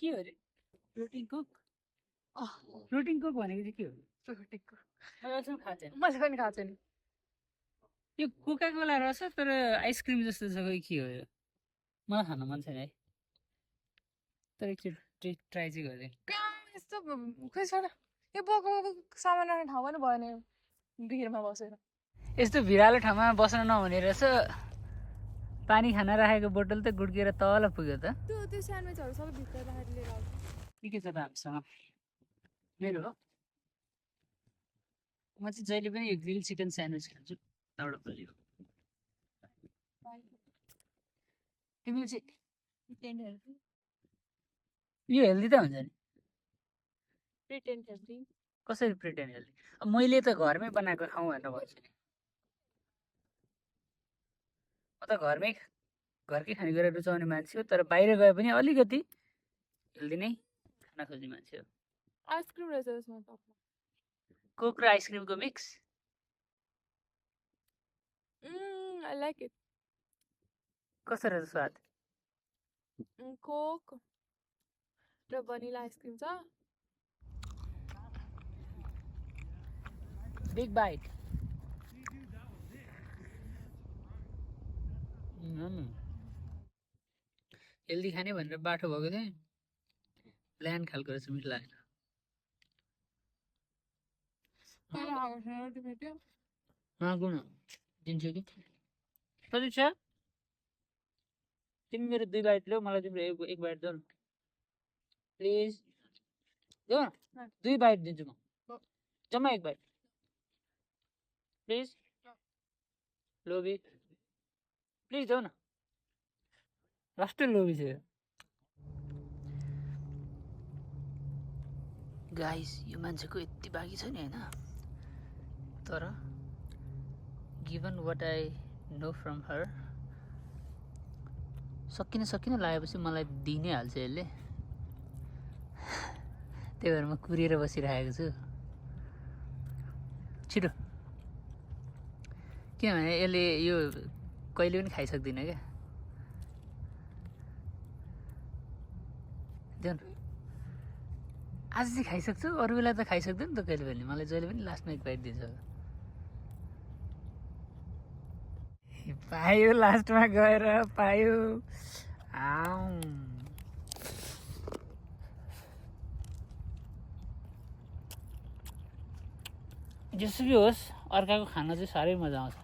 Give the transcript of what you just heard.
के हो रे प्रोटिन कोक प्रोटिन कोक भनेको चाहिँ के हो मैले अहिलेसम्म खाएको छैन मैले पनि खाएको छैन यो कोका कोला रहेछ तर आइसक्रिम जस्तो छ खोइ के हो यो मलाई खान मन छैन है तर एकचोटि ट्राई चाहिँ गरेँ कहाँ यस्तो खोइ छोड यो बोको सामान राख्ने ठाउँ पनि भएन यो भिरमा बसेर यस्तो भिरालो ठाउँमा बस्न नहुने रहेछ पानी खाना राखेको बोतल त गुड्किएर तल पुग्यो त त्यो स्यान्डविचहरू सबै भित्र राखेर लिएर आउँछ के छ त हामीसँग मेरो हो म चाहिँ जहिले पनि यो ग्रिल चिकन स्यान्डविच खान्छु एउटा बलियो तिमीले चाहिँ यो हेल्दी त हुन्छ नि प्रिटेन्ड हेल्दी कसरी प्रिटेन्ड हेल्दी अब मैले त घरमै बनाएको खाउँ भनेर भन्छु नि म त घरकै खानेकुरा रुचाउने मान्छे हो तर बाहिर गए पनि अलिकति हेल्दी नै खान खोज्ने मान्छे हो आइसक्रिम रहेछ यसमा टपमा कोक र आइसक्रिमको मिक्स आई लाइक इट कस्तो रहेछ स्वाद कोक र भनिला आइसक्रिम छ बिग बाइट हेल्दी खाने भनेर बाटो भएको थिएँ प्लान खालको रहेछ मिठो लागेन मागु न दिन्छु कि प्रतीक्षा तिमी मेरो 2 बाइट ल्याऊ मलाई तिम्रो एक बाइट देऊ न प्लिज देऊ न 2 बाइट दिन्छु म जम्मा 1 बाइट प्लिज लोभी प्लिज देऊ न लास्ट लोभी छ गाइस यो मान्छेको यति बाँकी छ नि हैन तर given what I know from हर सकिन लागेपछि मलाई दिनै हाल्छ यसले त्यही भएर म कुरेर बसिरहेको छु छिटो किनभने यसले यो कहिले पनि खाइसक्दिनँ क्या देऊ आज चाहिँ खाइसक्छु अरू बेला त खाइसक्दैन त कहिले पनि मलाई जहिले पनि लास्टमा 1 बाइट दिन्छ पायो लास्टमा गएर पायो जेसुकै होस् अर्काको खाना चाहिँ साह्रै मजा आउँछ